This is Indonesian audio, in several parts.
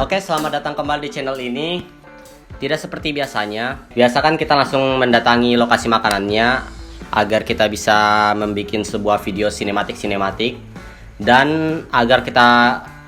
Oke, selamat datang kembali di channel ini. Tidak seperti biasanya. Biasa kan kita langsung mendatangi lokasi makanannya agar kita bisa membuat sebuah video sinematik dan agar kita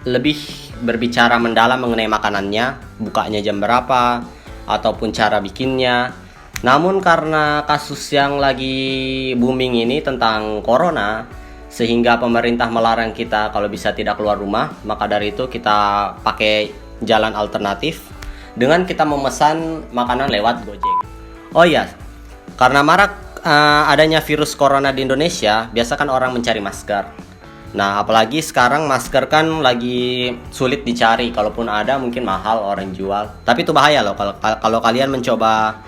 lebih berbicara mendalam mengenai makanannya, bukanya jam berapa ataupun cara bikinnya. Namun karena kasus yang lagi booming ini tentang corona, sehingga pemerintah melarang kita kalau bisa tidak keluar rumah, maka dari itu kita pakai jalan alternatif dengan kita memesan makanan lewat Gojek. Oh iya, karena marak adanya virus corona di Indonesia, biasa kan orang mencari masker. Nah, apalagi sekarang masker kan lagi sulit dicari, kalaupun ada mungkin mahal orang jual. Tapi itu bahaya loh kalau kalian mencoba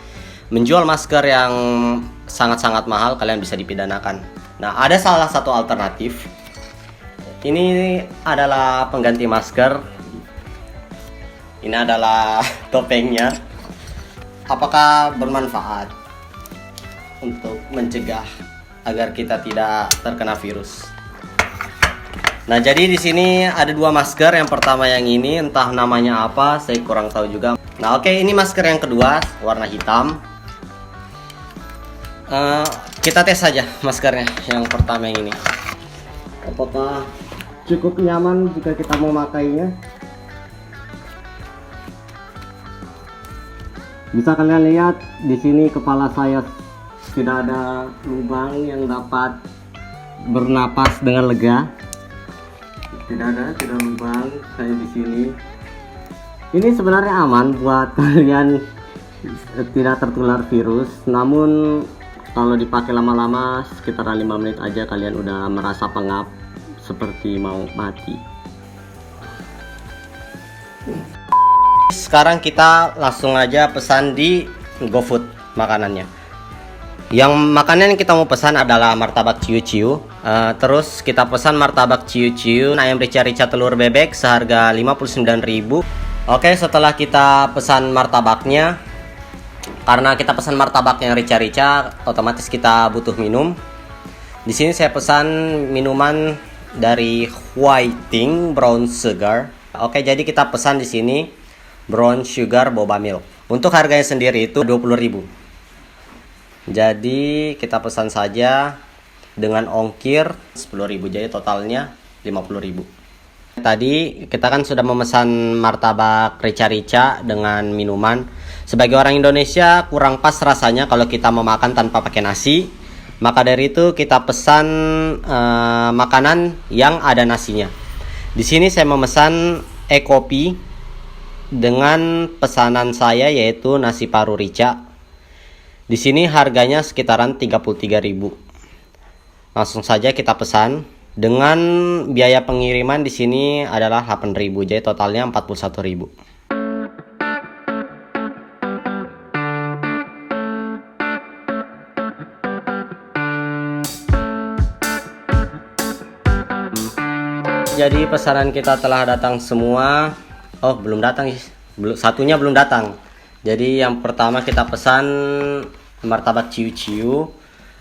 menjual masker yang sangat-sangat mahal, kalian bisa dipidanakan. Nah, ada salah satu alternatif. Ini adalah pengganti masker. Ini adalah topengnya. Apakah bermanfaat untuk mencegah agar kita tidak terkena virus? Nah, jadi di sini ada dua masker. Yang pertama yang ini, entah namanya apa, saya kurang tahu juga. Nah, oke, ini masker yang kedua, warna hitam. Kita tes saja maskernya yang pertama yang ini. Apakah cukup nyaman jika kita mau makainya? Bisa kalian lihat di sini kepala saya tidak ada lubang yang dapat bernapas dengan lega. Tidak lubang kayak di sini. Ini sebenarnya aman buat kalian tidak tertular virus, namun kalau dipakai lama-lama sekitar 5 menit aja kalian udah merasa pengap seperti mau mati. Sekarang kita langsung aja pesan di GoFood makanannya. Yang makanan yang kita mau pesan adalah martabak ciu-ciu. Terus kita pesan martabak ciu-ciu, ayam rica-rica telur bebek seharga 59.000. Oke, setelah kita pesan martabaknya, karena kita pesan martabak yang rica-rica, otomatis kita butuh minum. Di sini saya pesan minuman dari Whiting Brown Sugar. Oke, jadi kita pesan di sini Brown Sugar Boba Milk. Untuk harganya sendiri itu 20.000. Jadi kita pesan saja dengan ongkir 10.000, jadi totalnya 50.000. Tadi kita kan sudah memesan martabak rica-rica dengan minuman. Sebagai orang Indonesia kurang pas rasanya kalau kita mau makan tanpa pakai nasi. Maka dari itu kita pesan makanan yang ada nasinya. Di sini saya memesan e-kopi dengan pesanan saya yaitu nasi paru rica. Di sini harganya sekitaran 33.000. Langsung saja kita pesan. Dengan biaya pengiriman di sini adalah 8.000, jadi totalnya 41.000. Jadi pesanan kita telah datang semua. Oh, belum datang, satunya belum datang. Jadi yang pertama kita pesan martabak ciu-ciu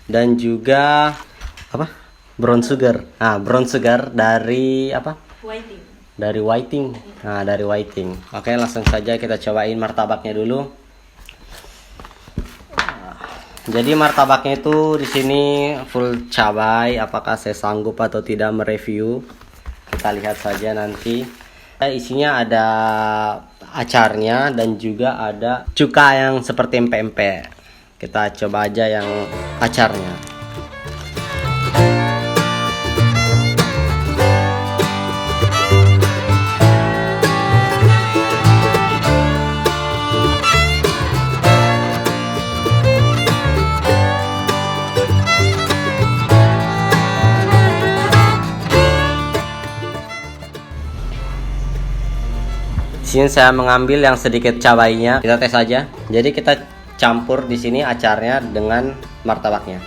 dan juga apa? Brown sugar. Brown sugar dari apa? Whiting. Dari Whiting. Dari Whiting. Oke, langsung saja kita cobain martabaknya dulu. Jadi martabaknya itu di sini full cabai. Apakah saya sanggup atau tidak mereview? Kita lihat saja nanti. Isinya ada acarnya dan juga ada cuka yang seperti empek-empek. Kita coba aja yang acarnya. Di sini saya mengambil yang sedikit cabainya. Kita tes saja. Jadi kita campur di sini acarnya dengan martabaknya.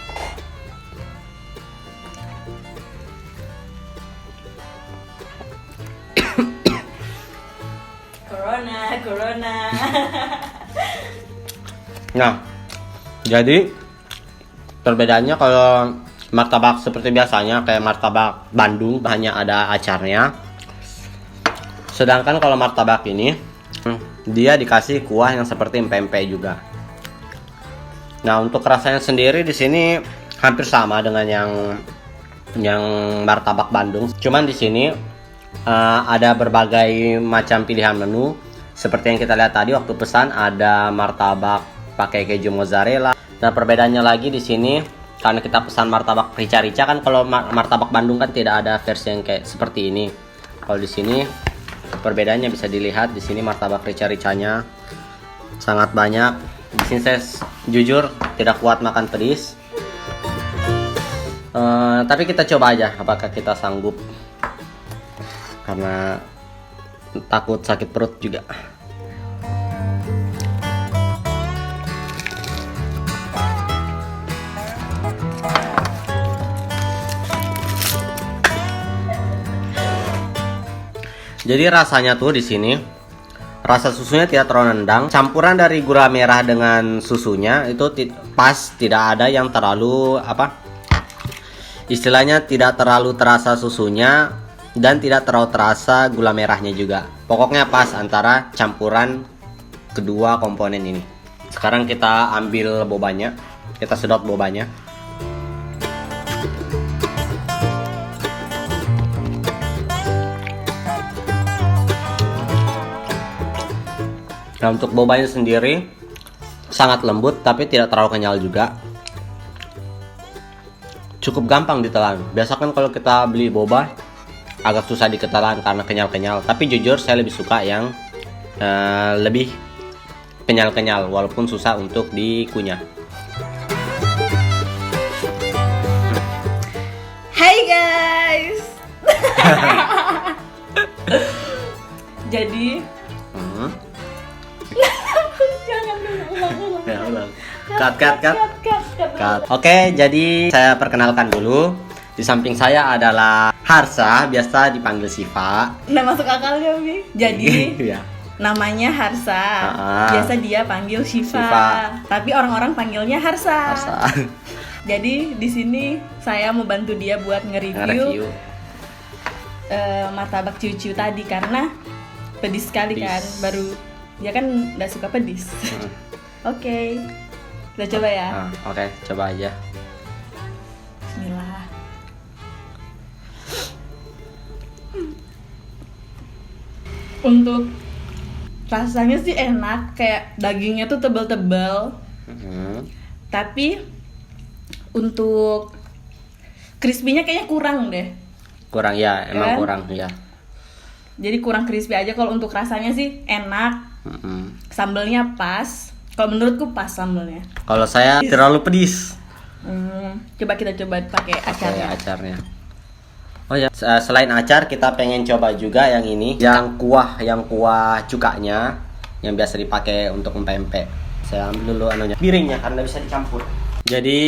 Corona. Nah, jadi perbedaannya kalau martabak seperti biasanya kayak martabak Bandung hanya ada acarnya. Sedangkan kalau martabak ini dia dikasih kuah yang seperti empek-empek juga. Nah, untuk rasanya sendiri di sini hampir sama dengan yang martabak Bandung. Cuman di sini ada berbagai macam pilihan menu. Seperti yang kita lihat tadi waktu pesan, ada martabak pakai keju mozzarella. Nah, perbedaannya lagi di sini karena kita pesan martabak rica-rica kan, kalau martabak Bandung kan tidak ada versi yang kayak seperti ini. Kalau di sini perbedaannya bisa dilihat, di sini martabak rica-ricanya sangat banyak. Di sini saya jujur tidak kuat makan pedis. Tapi kita coba aja apakah kita sanggup, karena takut sakit perut juga. Jadi rasanya tuh di sini rasa susunya tidak terlalu nendang. Campuran dari gula merah dengan susunya itu pas, tidak ada yang terlalu istilahnya tidak terlalu terasa susunya dan tidak terlalu terasa gula merahnya juga. Pokoknya pas antara campuran kedua komponen ini. Sekarang kita ambil bobanya, kita sedot bobanya. Nah, untuk bobanya sendiri sangat lembut tapi tidak terlalu kenyal juga. Cukup gampang ditelan. Biasa kan kalau kita beli boba agak susah ditelan karena kenyal-kenyal. Tapi jujur saya lebih suka yang lebih kenyal-kenyal walaupun susah untuk dikunyah. Hai guys. Jadi jangan dulu, ulang. Ya, ulang. Cut. Oke, jadi saya perkenalkan dulu. Di samping saya adalah Harsa, biasa dipanggil Siva. Nggak masuk akalnya, Bi. Jadi Iya. namanya Harsa. Biasa dia panggil Shiva. Tapi orang-orang panggilnya Harsa. Jadi di sini saya mau bantu dia buat nge-review martabak cucu tadi karena pedis sekali kan. Baru dia kan nggak suka pedis. Oke. Kita coba ya. Oke, coba aja. Bismillah. Untuk rasanya sih enak, kayak dagingnya tuh tebel-tebel. Tapi untuk crispy-nya kayaknya kurang deh. Kurang ya, emang Kan? kurang ya. Jadi kurang crispy aja. Kalau untuk rasanya sih enak. Sambelnya pas. Kalau menurutku pas sambelnya. Kalau saya terlalu pedis. Coba kita coba pakai acarnya. Acarnya. Oh ya, selain acar kita pengen coba juga yang ini, yang kuah cukanya yang biasa dipakai untuk empek-empek. Saya ambil dulu piringnya karena bisa dicampur. Jadi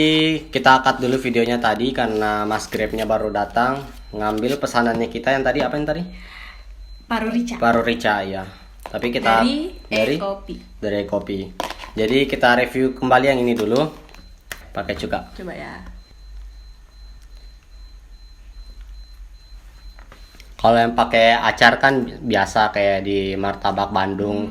kita cut dulu videonya tadi karena Mas Grabnya baru datang ngambil pesanannya kita yang tadi. Apa yang tadi? Paru rica ya. Tapi kita dari kopi. Jadi kita review kembali yang ini dulu pakai cuka. Coba ya. Kalau yang pakai acar kan biasa kayak di martabak Bandung.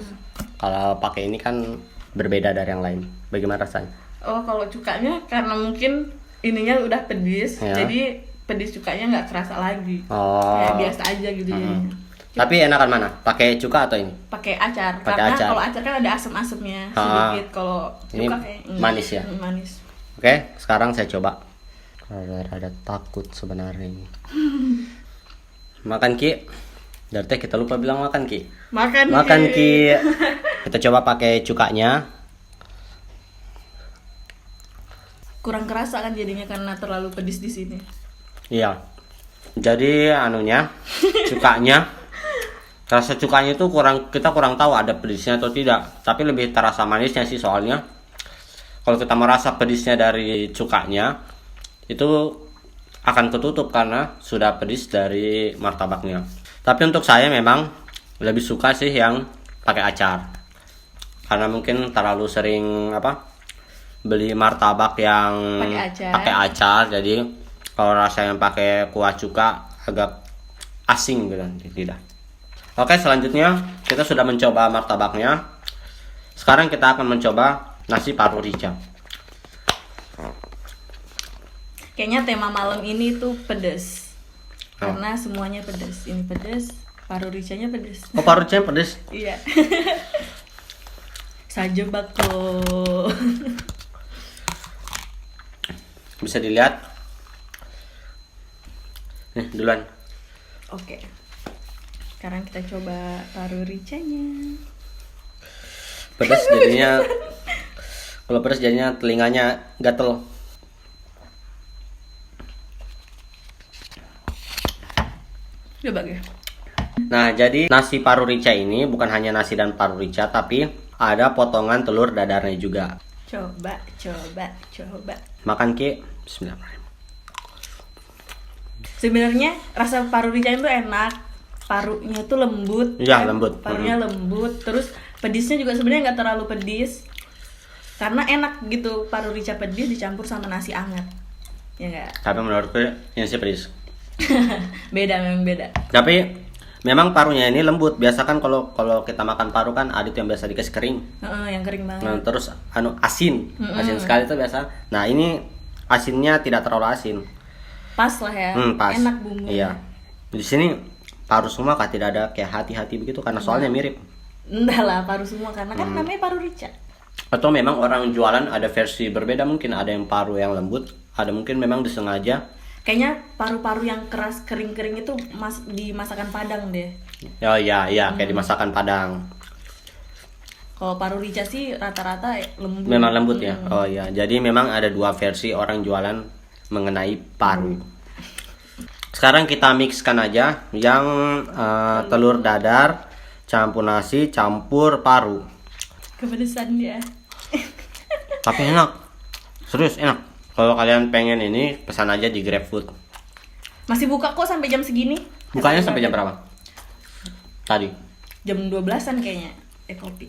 Kalau pakai ini kan berbeda dari yang lain. Bagaimana rasanya? Oh, kalau cukanya karena mungkin ininya udah pedis, Ya. jadi pedis cukanya nggak kerasa lagi. Oh. Kayak biasa aja gitu jadinya. Tapi enakan mana? Pakai cuka atau ini? Pakai acar. Pakai Karena acar. kalau acar kan ada asam-asamnya sedikit. Kalau Ini cuka kayak manis ya? Manis. Oke, sekarang saya coba. Rada takut sebenarnya ini. Makan Ki. Dari teh kita lupa bilang makan Ki. Makan Ki. Kita coba pakai cukanya. Kurang kerasa kan jadinya karena terlalu pedis di sini. Iya. Jadi cukanya, rasa cukanya itu kita kurang tahu ada pedisnya atau tidak. Tapi lebih terasa manisnya sih soalnya. Kalau kita merasa pedisnya dari cukanya, itu akan ketutup karena sudah pedis dari martabaknya. Tapi untuk saya memang lebih suka sih yang pakai acar. Karena mungkin terlalu sering beli martabak yang pakai acar, jadi kalau rasa yang pakai kuah cuka agak asing gitu tidak. Oke, selanjutnya kita sudah mencoba martabaknya. Sekarang kita akan mencoba nasi paru rica. Kayaknya tema malam ini tuh pedes. Karena semuanya pedes. Ini pedes, paru ricanya pedes. Oh, paru ricanya pedes? Iya. Saja bako. Bisa dilihat. Nih, duluan. Oke. Sekarang kita coba paru ricanya. Pedas jadinya. Kalau pedas jadinya telinganya gatel. Coba ya. Nah, jadi nasi paru rica ini bukan hanya nasi dan paru rica, tapi ada potongan telur dadarnya juga. Coba. Makan Ki. Bismillahirrahmanirrahim. Sebenarnya rasa paru rica itu enak. Parunya tuh lembut. Iya, lembut. Parunya lembut. Terus pedisnya juga sebenarnya nggak terlalu pedis. Karena enak gitu, paru rica pedis dicampur sama nasi hangat. Ya nggak? Tapi menurutku ini sih pedis. Memang beda. Tapi memang parunya ini lembut. Biasa kan kalau kita makan paru kan ada tuh yang biasa dikasih kering. Yang kering banget. Nah, terus asin. Asin sekali tuh biasa. Nah, ini asinnya tidak terlalu asin. Pas lah ya. Pas. Enak bumbunya. Iya. Di sini paru semua kah, tidak ada kayak hati-hati begitu karena soalnya mirip. Enggak lah, paru semua karena kan namanya paru rica. Atau memang orang jualan ada versi berbeda, mungkin ada yang paru yang lembut, ada mungkin memang disengaja. Kayaknya paru-paru yang keras kering-kering itu di masakan Padang deh. Oh iya, kayak di masakan Padang. Kalau paru rica sih rata-rata lembut. Memang lembut ya. Oh iya, jadi memang ada dua versi orang jualan mengenai paru. Sekarang kita mixkan aja yang telur dadar campur nasi campur paru. Kepedesan dia. Tapi enak, serius enak. Kalau kalian pengen ini pesan aja di GrabFood. Masih buka kok sampai jam segini. Bukanya sampai jam berapa? Tadi. Jam 12-an kayaknya. Kopi.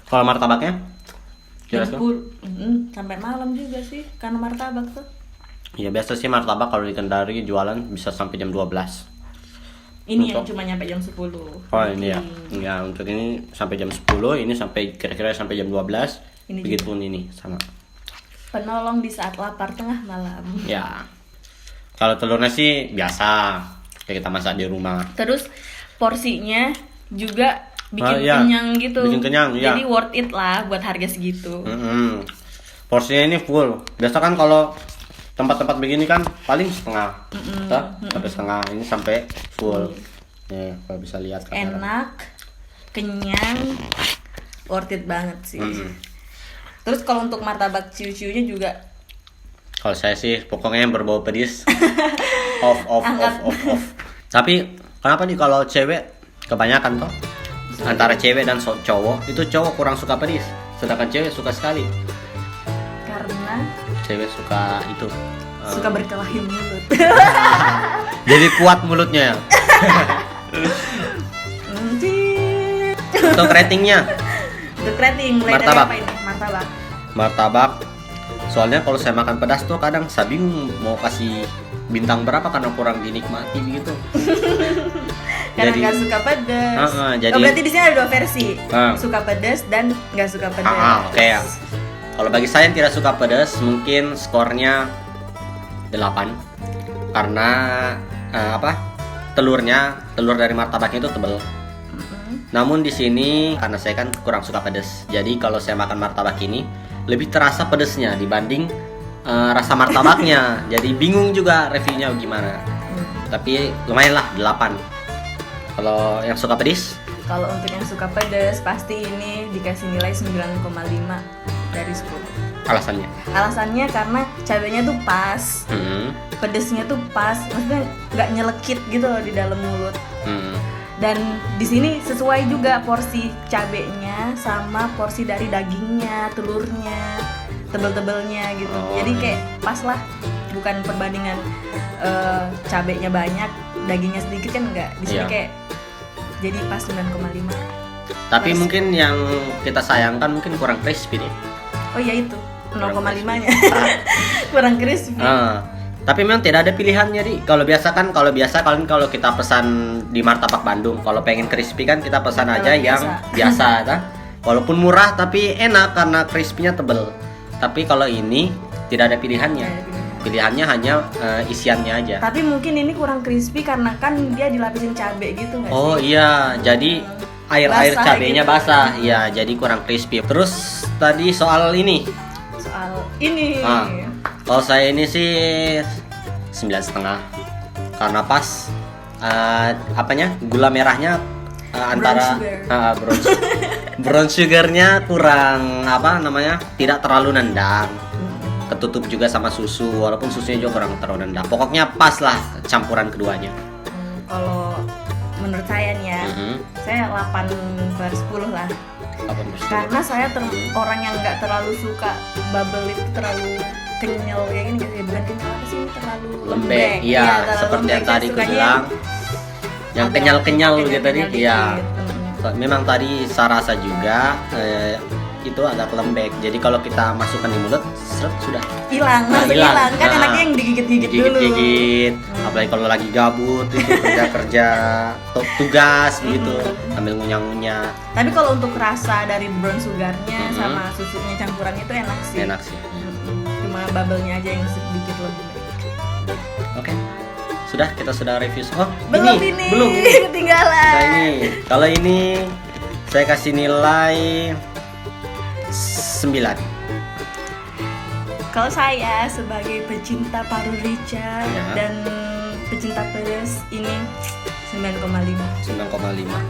Kalau martabaknya? Jam 10. Sampai malam juga sih karena martabak tuh. Ya biasa sih martabak kalau di Kendari jualan bisa sampai jam 12. Ini yang cuma nyampe jam 10. Oh ini ya. Ya untuk ini sampai jam 10, ini sampai kira-kira sampai jam 12. Ini Begitupun ini sama. Penolong di saat lapar tengah malam. Ya. Kalau telurnya sih biasa kayak kita masak di rumah. Terus porsinya juga bikin iya. kenyang gitu. Bikin kenyang, iya. Jadi worth it lah buat harga segitu. Porsinya ini full. Biasa kan kalau tempat-tempat begini kan paling setengah. Sampai setengah, ini sampai full. Nih, kalau bisa lihat kamera. Enak, kenyang, worth it banget sih. Terus kalau untuk martabak ciu-ciunya juga. Kalau saya sih pokoknya yang berbau pedis. off. Tapi kenapa nih kalau cewek kebanyakan toh? Antara cewek dan cowok itu cowok kurang suka pedis, sedangkan cewek suka sekali. Karena Cewek suka itu. suka berkelahi mulut. Jadi kuat mulutnya ya. Untuk ratingnya. Untuk rating mulai dari Martabak. apa ini? Martabak. Soalnya kalau saya makan pedas tuh kadang saya bingung mau kasih bintang berapa karena kurang dinikmati begitu. Karena Jadi- nggak suka pedas. jadi- Oh, berarti di sini ada dua versi. Ah. Suka pedas dan nggak suka pedas. Oke ya. Kalau bagi saya yang tidak suka pedas mungkin skornya 8 karena telur dari martabaknya itu tebal. Namun di sini karena saya kan kurang suka pedas. Jadi kalau saya makan martabak ini lebih terasa pedesnya dibanding rasa martabaknya. Jadi bingung juga reviewnya gimana. Tapi lumayan lah 8. Kalau yang suka pedas, Kalau untuk yang suka pedas pasti ini dikasih nilai 9,5 dari 10. alasannya. Alasannya karena cabenya tuh pas, pedesnya tuh pas, maksudnya nggak nyelekit gitu loh di dalam mulut. Dan di sini sesuai juga porsi cabenya sama porsi dari dagingnya, telurnya, tebel-tebelnya gitu. Oh, Jadi kayak pas lah, bukan perbandingan cabenya banyak, dagingnya sedikit kan enggak. Di sini Iya. kayak jadi pas 9,5. Tapi Terus- mungkin yang kita sayangkan mungkin kurang crispy deh. Oh iya itu Kurang 0,5-nya. Kurang crispy. Tapi memang tidak ada pilihannya di. Kalau biasa kalau kita pesan di Martabak Bandung, kalau pengen crispy kan kita pesan Kalau aja yang biasa kan. Walaupun murah tapi enak karena crispy-nya tebel. Tapi kalau ini tidak ada pilihannya. Pilihannya hanya isiannya aja. Tapi mungkin ini kurang crispy karena kan dia dilapisin cabai gitu nggak sih? Oh iya, jadi air Basah cabenya gitu. basah. Iya, jadi kurang crispy. Terus tadi soal ini. Soal ini. Kalau saya ini sih 9,5 karena pas gula merahnya antara brown sugarnya kurang tidak terlalu nendang, ketutup juga sama susu walaupun susunya juga kurang terlalu nendang. Pokoknya pas lah campuran keduanya. Kalau menurut saya nih ya, saya 8/10 lah. 8/10. Karena saya orang yang nggak terlalu suka bubble itu terlalu kenyal kayak gini gitu ya. Bukan kenyal apa sih, terlalu Lembek. Iya, terlalu seperti yang lembek. tadi Saya aku sukanya bilang. Yang kenyal-kenyal gitu tadi. dikit. Iya. Memang tadi saya rasa juga itu agak lembek. Jadi kalau kita masukkan di mulut, sudah hilang, langsung hilang. Kan enaknya yang digigit-gigit dulu. Digigit-gigit. Apalagi kalau lagi gabut itu kerja tugas gitu, ambil ngunyah-ngunyah. Tapi kalau untuk rasa dari brown sugarnya sama susunya campuran itu enak sih. Enak sih. Cuma bubble-nya aja yang sedikit lebih. Oke. Kita sudah review. Oh, Belum. Ketinggalan. Nah, kalau ini saya kasih nilai 9. Kalau saya sebagai pecinta paru rica dan pecinta pedas ini 9,5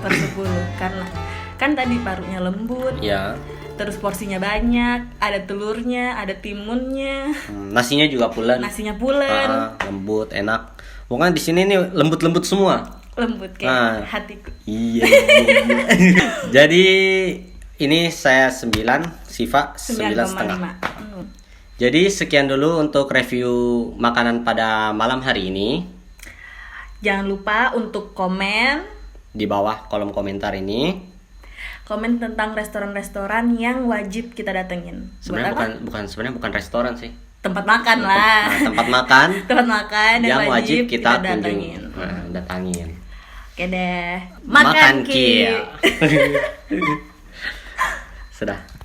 per 10 karena kan tadi parunya lembut, terus porsinya banyak, ada telurnya, ada timunnya, nasinya juga pulen, lembut, enak. Pokoknya di sini nih lembut-lembut semua. Lembut kayak hatiku. Iya. Jadi ini saya 9, Siva 9,5. Jadi sekian dulu untuk review makanan pada malam hari ini. Jangan lupa untuk komen di bawah kolom komentar ini. Komen tentang restoran-restoran yang wajib kita datengin. Sebenarnya bukan restoran sih. Tempat makan lah. Tempat makan. Tempat makan yang wajib kita datengin. Datangin. Oke deh. Makan Ki. Sudah.